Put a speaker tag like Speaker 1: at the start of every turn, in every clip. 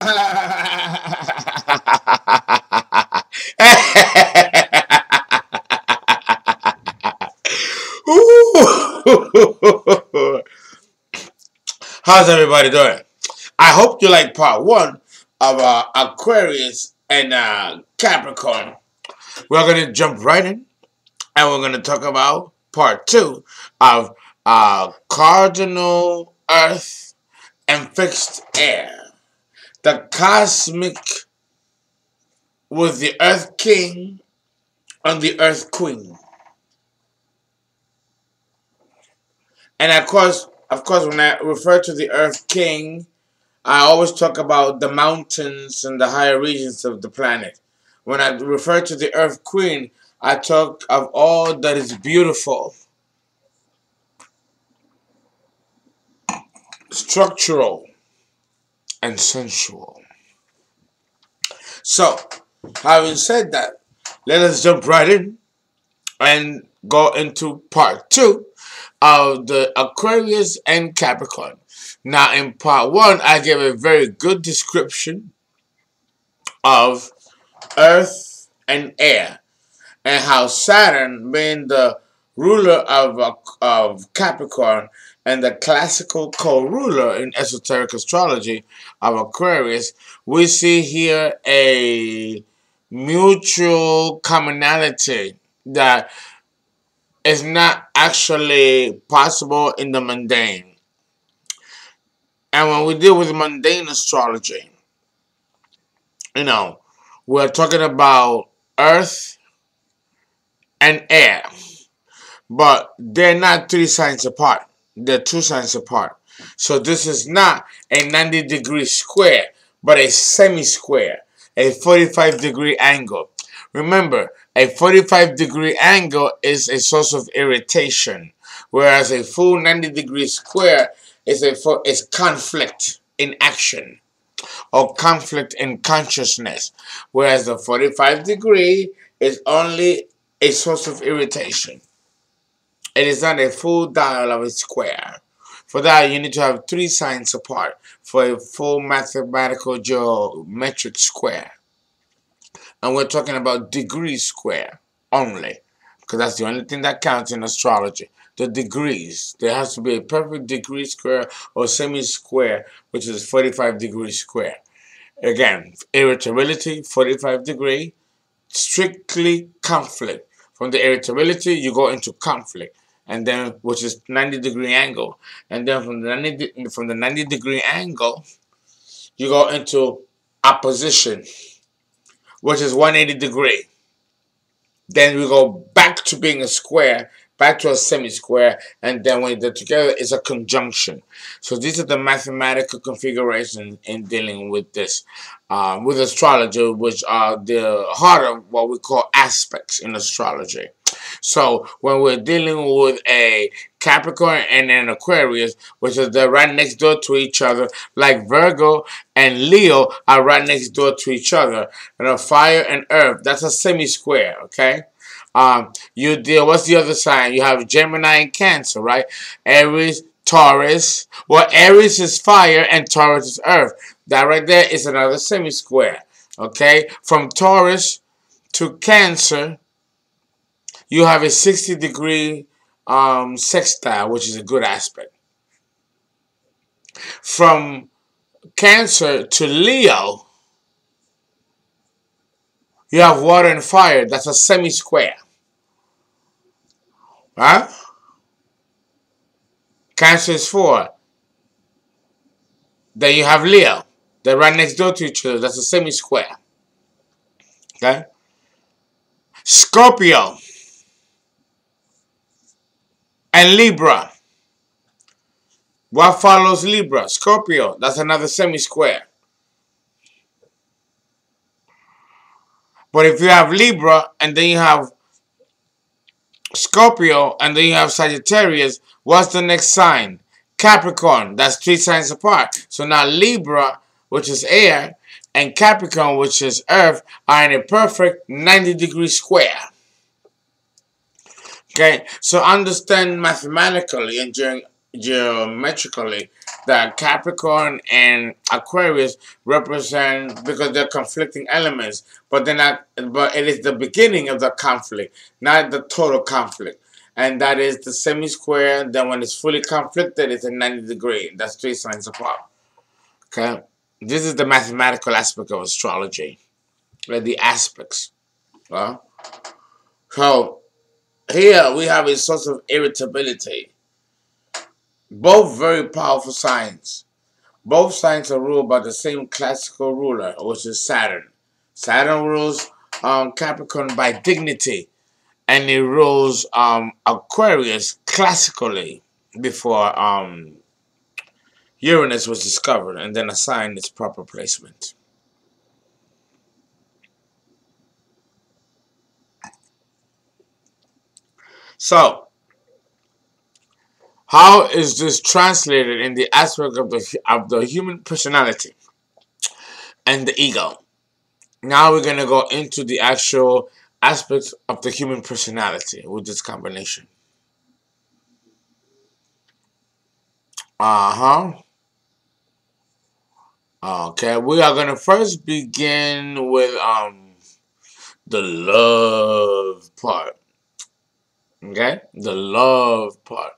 Speaker 1: Ooh. How's everybody doing? I hope you like part one of Aquarius and Capricorn. We're going to jump right in and we're going to talk about part two of cardinal earth and fixed air. The cosmic with the earth king and the earth queen. And of course, when I refer to the earth king, I always talk about the mountains and the higher regions of the planet. When I refer to the earth queen, I talk of all that is beautiful, structural, and sensual. So, having said that, let us jump right in and go into part two of the Aquarius and Capricorn. Now, in part one, I gave a very good description of earth and air, and how Saturn, being the ruler of Capricorn and the classical co-ruler in esoteric astrology of Aquarius, we see here a mutual commonality that is not actually possible in the mundane. And when we deal with mundane astrology, we're talking about earth and air. But they're not 3 signs apart. They're 2 signs apart. So this is not a 90-degree square, but a semi-square, a 45-degree angle. Remember, a 45-degree angle is a source of irritation, whereas a full 90-degree square is conflict in action or conflict in consciousness, whereas the 45-degree is only a source of irritation. It is not a full dial of a square. For that, you need to have 3 signs apart for a full mathematical geometric square. And we're talking about degree square only, because that's the only thing that counts in astrology. The degrees. There has to be a perfect degree square or semi-square, which is 45-degree square. Again, irritability, 45-degree, strictly conflict. From the irritability, you go into conflict, and then which is 90-degree angle, and then from the 90-degree angle, you go into opposition, which is 180-degree. Then we go back to being a square, back to a semi-square, and then when they're together, it's a conjunction. So these are the mathematical configurations in dealing with this, with astrology, which are the heart of what we call aspects in astrology. So when we're dealing with a Capricorn and an Aquarius, which is they're right next door to each other, like Virgo and Leo are right next door to each other, and a fire and earth, that's a semi-square, okay? You deal, what's the other sign? You have Gemini and Cancer, right? Aries, Taurus. Well, Aries is fire and Taurus is earth. That right there is another semi-square, okay? From Taurus to Cancer, you have a 60-degree sextile, which is a good aspect. From Cancer to Leo, you have water and fire. That's a semi-square. Huh? Cancer is 4. Then you have Leo. They're right next door to each other. That's a semi-square. Okay? Scorpio and Libra. What follows Libra? Scorpio. That's another semi-square. But if you have Libra and then you have Scorpio and then you have Sagittarius, what's the next sign? Capricorn. That's 3 signs apart. So now Libra, which is air, and Capricorn, which is earth, are in a perfect 90-degree square. Okay, so understand mathematically and during geometrically that Capricorn and Aquarius represent, because they're conflicting elements, but they're not. But it is the beginning of the conflict, not the total conflict. And that is the semi-square. Then when it's fully conflicted, it's a 90-degree. That's 3 signs apart. Okay, this is the mathematical aspect of astrology, like the aspects. So here we have a source of irritability. Both very powerful signs. Both signs are ruled by the same classical ruler, which is Saturn. Saturn rules Capricorn by dignity, and he rules Aquarius classically before Uranus was discovered and then assigned its proper placement. So, how is this translated in the aspect of the human personality and the ego? Now we're going to go into the actual aspects of the human personality with this combination. Okay, we are going to first begin with the love part. Okay, the love part.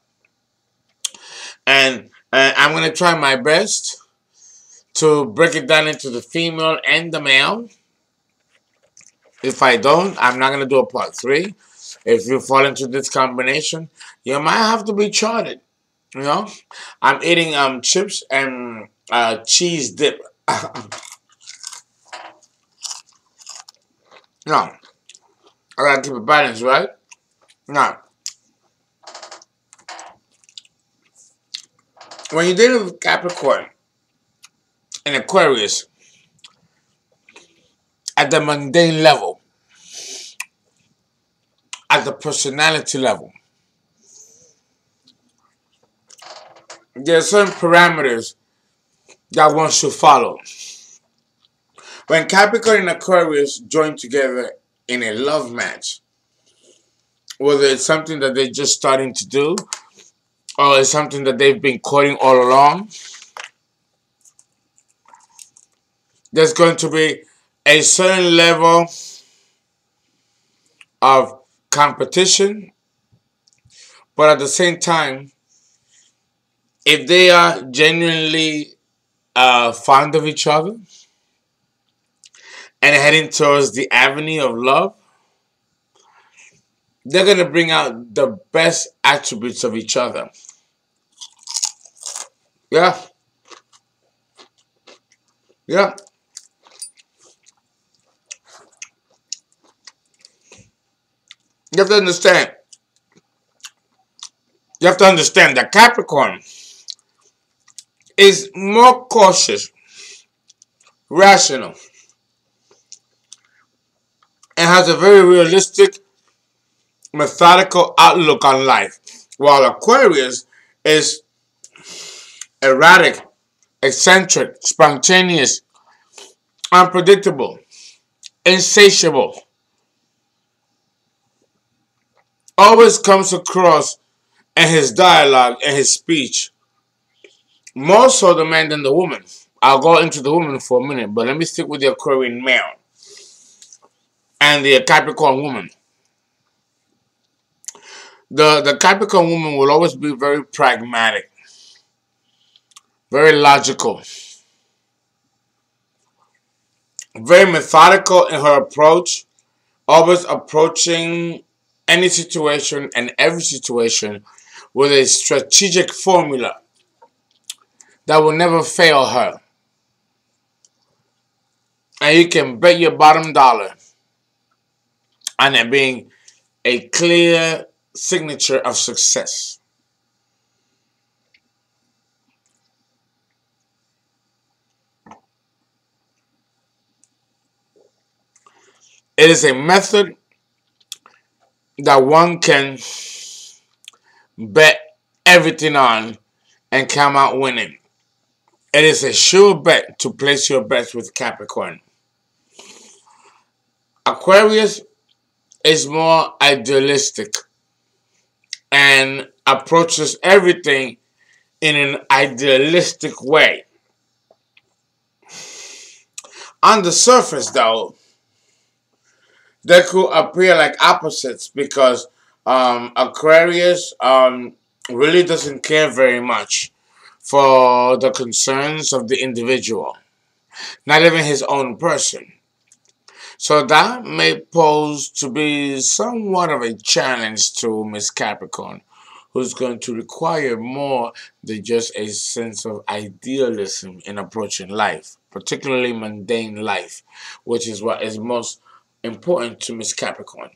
Speaker 1: And I'm going to try my best to break it down into the female and the male. If I don't, I'm not going to do a part 3. If you fall into this combination, you might have to be charted. You know, I'm eating chips and cheese dip. No, I gotta keep it balanced, right? Now, when you're dealing with Capricorn and Aquarius at the mundane level, at the personality level, there are certain parameters that one should follow. When Capricorn and Aquarius join together in a love match, whether it's something that they're just starting to do or it's something that they've been courting all along, there's going to be a certain level of competition, but at the same time, if they are genuinely fond of each other and heading towards the avenue of love, they're going to bring out the best attributes of each other. Yeah. Yeah. You have to understand. You have to understand that Capricorn is more cautious, rational, and has a very realistic, methodical outlook on life, while Aquarius is erratic, eccentric, spontaneous, unpredictable, insatiable. Always comes across in his dialogue and his speech, more so the man than the woman. I'll go into the woman for a minute, but let me stick with the Aquarian male and the Capricorn woman. The Capricorn woman will always be very pragmatic, very logical, very methodical in her approach, always approaching any situation and every situation with a strategic formula that will never fail her. And you can bet your bottom dollar on it being a clear signature of success. It is a method that one can bet everything on and come out winning. It is a sure bet to place your bets with Capricorn. Aquarius is more idealistic and approaches everything in an idealistic way. On the surface, though, they could appear like opposites because Aquarius really doesn't care very much for the concerns of the individual, not even his own person. So that may pose to be somewhat of a challenge to Miss Capricorn, who's going to require more than just a sense of idealism in approaching life, particularly mundane life, which is what is most important to Miss Capricorn.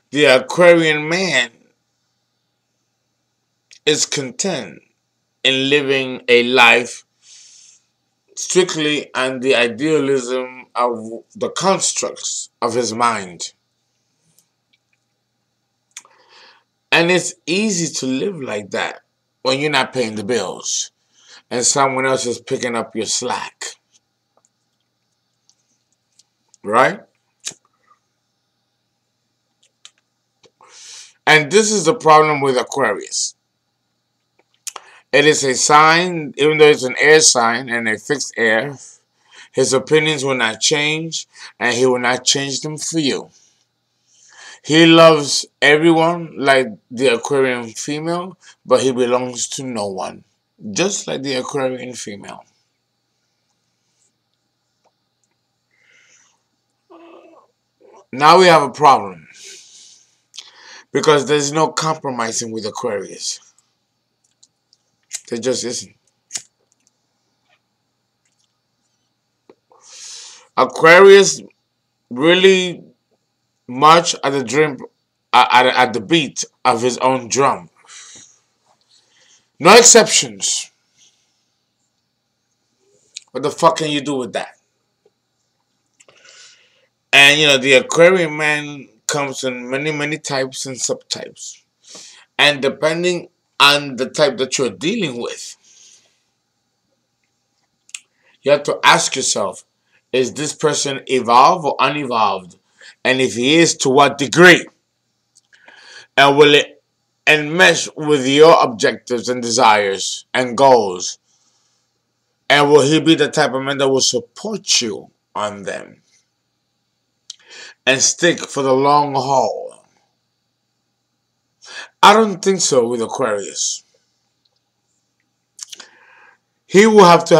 Speaker 1: The Aquarian man is content in living a life strictly on the idealism of the constructs of his mind. And it's easy to live like that when you're not paying the bills and someone else is picking up your slack. Right? And this is the problem with Aquarius. It is a sign, even though it's an air sign and a fixed air, his opinions will not change and he will not change them for you. He loves everyone like the Aquarian female, but he belongs to no one, just like the Aquarian female. Now we have a problem because there's no compromising with Aquarius. There just isn't. Aquarius really march at the drum, at the beat of his own drum. No exceptions. What the fuck can you do with that? And you know, the Aquarian man comes in many, many types and subtypes. And depending on the type that you're dealing with, you have to ask yourself, is this person evolved or unevolved? And if he is, to what degree? And will it mesh with your objectives and desires and goals? And will he be the type of man that will support you on them and stick for the long haul? I don't think so with Aquarius. He will have to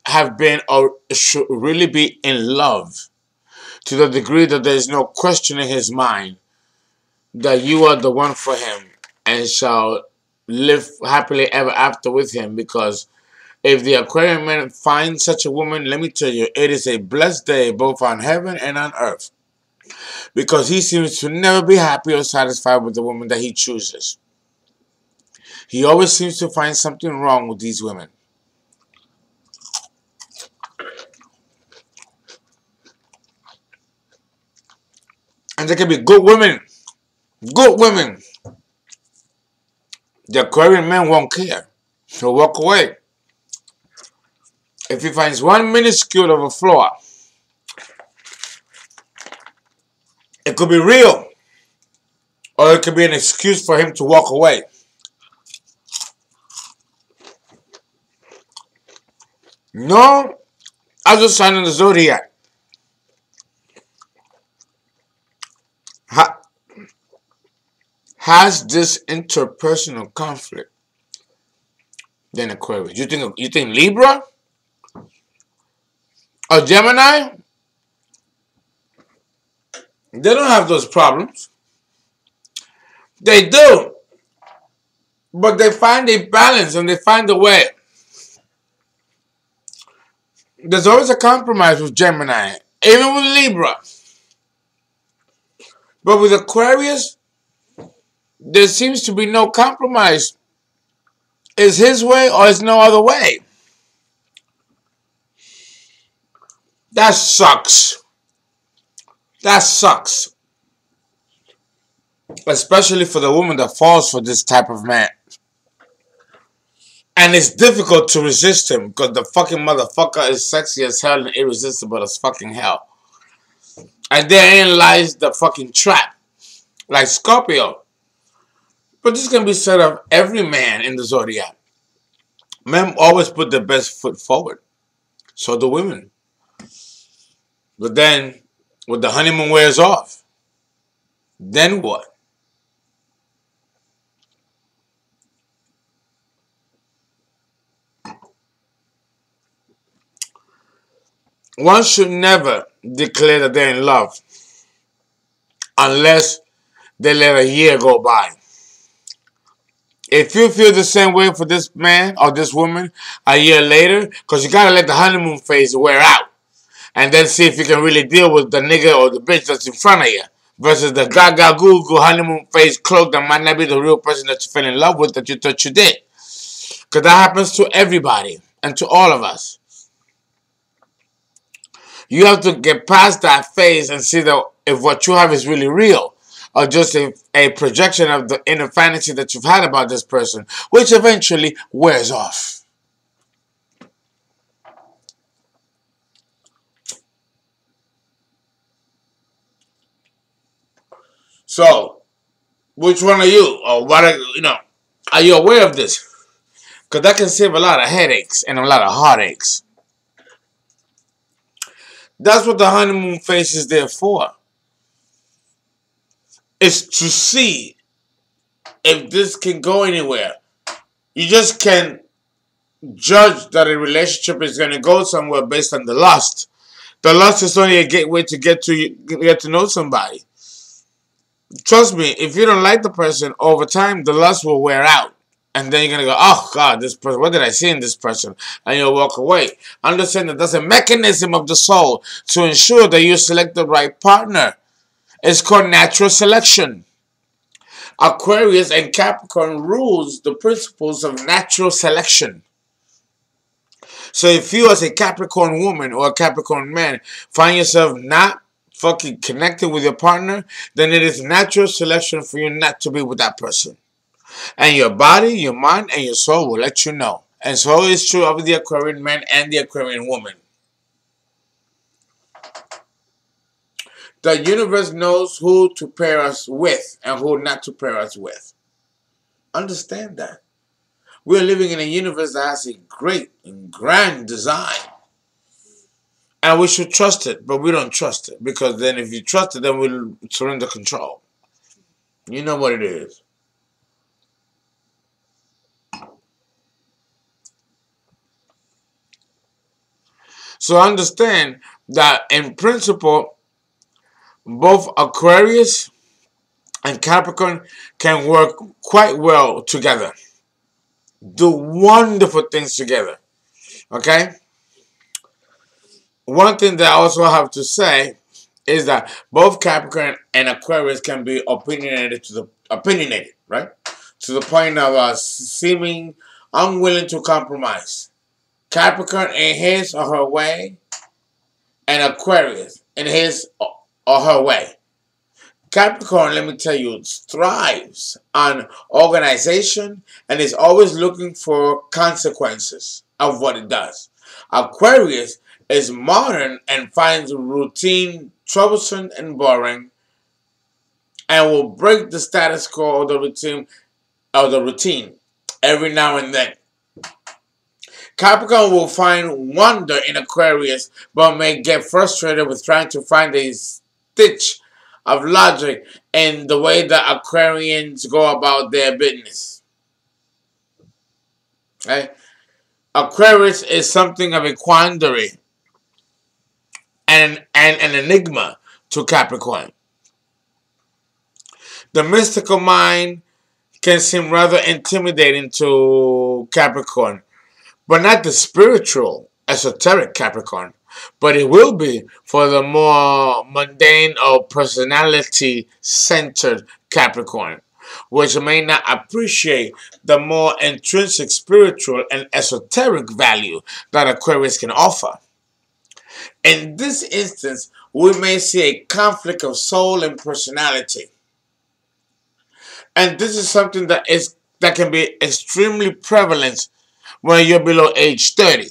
Speaker 1: have been or should really be in love to the degree that there is no question in his mind that you are the one for him and shall live happily ever after with him. Because if the Aquarian man finds such a woman, let me tell you, it is a blessed day both on heaven and on earth. Because he seems to never be happy or satisfied with the woman that he chooses. He always seems to find something wrong with these women. And they can be good women. Good women. The Aquarian man won't care. He'll walk away. If he finds one minuscule of a flaw, it could be real, or it could be an excuse for him to walk away. No, other sign of the zodiac has this interpersonal conflict than Aquarius. You think Libra or Gemini? They don't have those problems. They do. But they find a balance and they find a way. There's always a compromise with Gemini, even with Libra. But with Aquarius, there seems to be no compromise. It's his way or it's no other way. That sucks. That sucks. Especially for the woman that falls for this type of man. And it's difficult to resist him because the fucking motherfucker is sexy as hell and irresistible as fucking hell. And therein lies the fucking trap. Like Scorpio. But this can be said of every man in the zodiac. Men always put their best foot forward. So do women. But then, when the honeymoon wears off, then what? One should never declare that they're in love unless they let a year go by. If you feel the same way for this man or this woman a year later, because you gotta let the honeymoon phase wear out and then see if you can really deal with the nigga or the bitch that's in front of you versus the gaga goo goo honeymoon phase cloak that might not be the real person that you fell in love with that you thought you did. Because that happens to everybody and to all of us. You have to get past that phase and see that if what you have is really real or just a projection of the inner fantasy that you've had about this person, which eventually wears off. So, which one are you? Or what are are you aware of this? Because that can save a lot of headaches and a lot of heartaches. That's what the honeymoon phase is there for. It's to see if this can go anywhere. You just can't judge that a relationship is going to go somewhere based on the lust. The lust is only a gateway to get to know somebody. Trust me, if you don't like the person, over time, the lust will wear out. And then you're going to go, oh, God, this person, what did I see in this person? And you'll walk away. Understand that that's a mechanism of the soul to ensure that you select the right partner. It's called natural selection. Aquarius and Capricorn rules the principles of natural selection. So if you as a Capricorn woman or a Capricorn man find yourself not fucking connected with your partner, then it is natural selection for you not to be with that person. And your body, your mind, and your soul will let you know. And so is true of the Aquarian man and the Aquarian woman. The universe knows who to pair us with and who not to pair us with. Understand that. We're living in a universe that has a great and grand design. And we should trust it, but we don't trust it. Because then if you trust it, then we'll surrender control. You know what it is. So understand that in principle, both Aquarius and Capricorn can work quite well together. Do wonderful things together. Okay? One thing that I also have to say is that both Capricorn and Aquarius can be opinionated, right? To the point of seeming unwilling to compromise. Capricorn in his or her way, and Aquarius in his or her way. Capricorn, let me tell you, thrives on organization and is always looking for consequences of what it does. Aquarius is modern and finds routine troublesome and boring and will break the status quo of the routine every now and then. Capricorn will find wonder in Aquarius, but may get frustrated with trying to find a stitch of logic in the way that Aquarians go about their business. Okay? Aquarius is something of a quandary and an enigma to Capricorn. The mystical mind can seem rather intimidating to Capricorn, but not the spiritual, esoteric Capricorn. But it will be for the more mundane or personality-centered Capricorn, which may not appreciate the more intrinsic spiritual and esoteric value that Aquarius can offer. In this instance, we may see a conflict of soul and personality. And this is something that can be extremely prevalent when you're below age 30.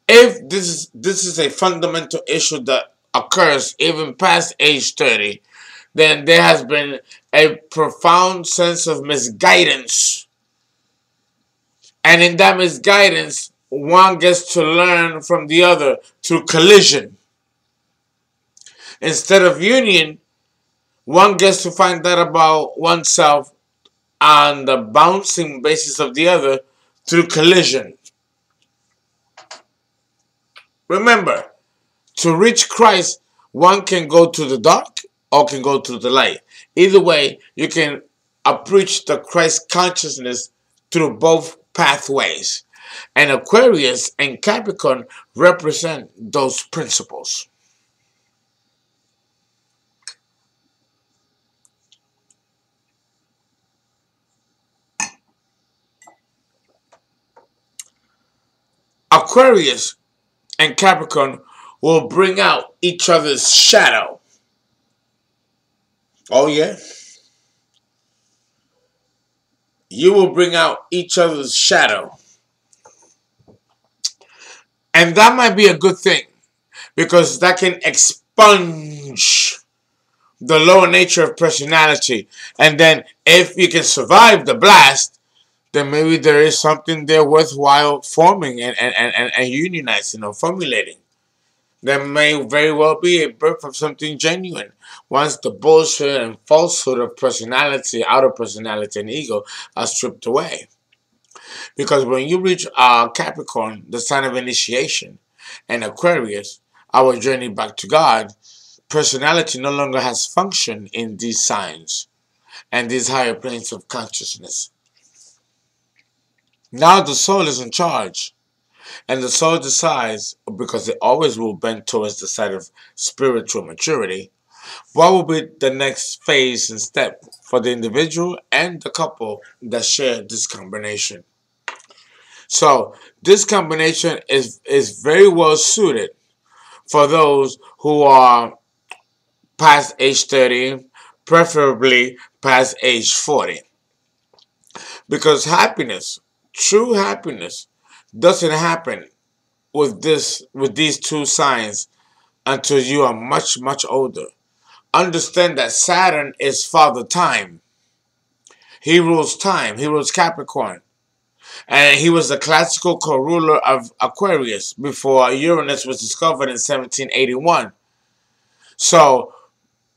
Speaker 1: If this is a fundamental issue that occurs even past age 30, then there has been a profound sense of misguidance. And in that misguidance, one gets to learn from the other through collision. Instead of union, one gets to find out about oneself on the bouncing basis of the other through collision. Remember, to reach Christ, one can go to the dark or can go to the light. Either way, you can approach the Christ consciousness through both pathways. And Aquarius and Capricorn represent those principles. Aquarius and Capricorn will bring out each other's shadow. Oh yeah? You will bring out each other's shadow. And that might be a good thing, because that can expunge the lower nature of personality. And then if you can survive the blast, then maybe there is something there worthwhile forming and unionizing or formulating. There may very well be a birth of something genuine once the bullshit and falsehood of personality, outer personality, and ego are stripped away. Because when you reach Capricorn, the sign of initiation, and Aquarius, our journey back to God, personality no longer has function in these signs and these higher planes of consciousness. Now the soul is in charge. And the soul decides, because it always will bend towards the side of spiritual maturity, what will be the next phase and step for the individual and the couple that share this combination. So this combination is very well suited for those who are past age 30, preferably past age 40. Because happiness, true happiness, doesn't happen with these two signs until you are much, much older. Understand that Saturn is Father Time. He rules time. He rules Capricorn. And he was the classical co-ruler of Aquarius before Uranus was discovered in 1781. So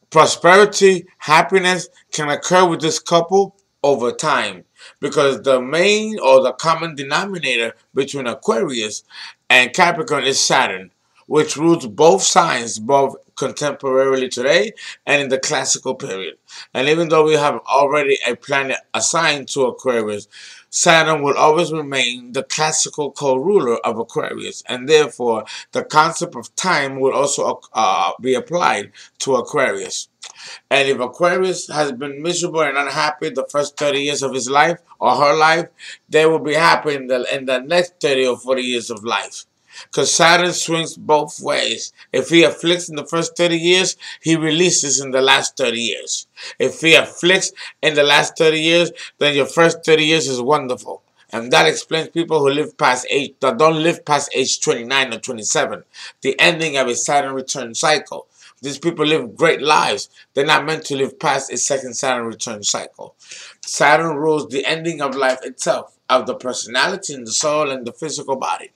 Speaker 1: prosperity, happiness can occur with this couple over time, because the main or the common denominator between Aquarius and Capricorn is Saturn, which rules both signs, both contemporarily today and in the classical period. And even though we have already a planet assigned to Aquarius, Saturn will always remain the classical co-ruler of Aquarius, and therefore the concept of time will also be applied to Aquarius. And if Aquarius has been miserable and unhappy the first 30 years of his life or her life, they will be happy in the next 30 or 40 years of life. Because Saturn swings both ways. If he afflicts in the first 30 years, he releases in the last 30 years. If he afflicts in the last 30 years, then your first 30 years is wonderful. And that explains people who live past age, that don't live past age 29 or 27, the ending of a Saturn return cycle. These people live great lives. They're not meant to live past a second Saturn return cycle. Saturn rules the ending of life itself, of the personality and the soul and the physical body.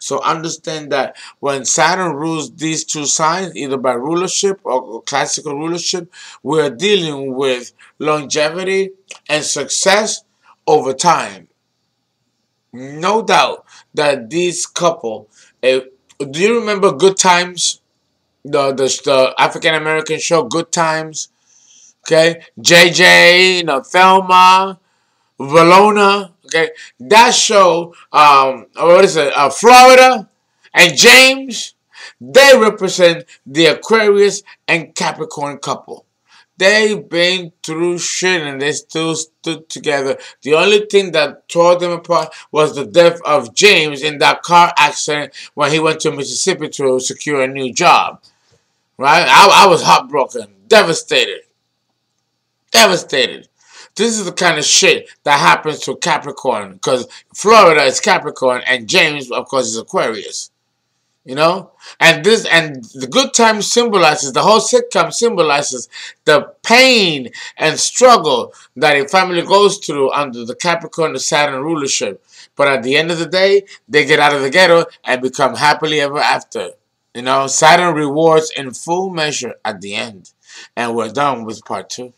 Speaker 1: So understand that when Saturn rules these two signs, either by rulership or classical rulership, we're dealing with longevity and success over time. No doubt that these couple, do you remember Good Times? The African American show Good Times? Okay, JJ, Thelma, Valona, okay, that show, what is it, Florida and James, they represent the Aquarius and Capricorn couple. They've been through shit and they still stood together. The only thing that tore them apart was the death of James in that car accident when he went to Mississippi to secure a new job. Right? I was heartbroken, devastated. Devastated. This is the kind of shit that happens to Capricorn, because Florida is Capricorn and James, of course, is Aquarius. You know, and the good time symbolizes, the whole sitcom symbolizes the pain and struggle that a family goes through under the Capricorn to Saturn rulership. But at the end of the day, they get out of the ghetto and become happily ever after. You know, Saturn rewards in full measure at the end. And we're done with part 2.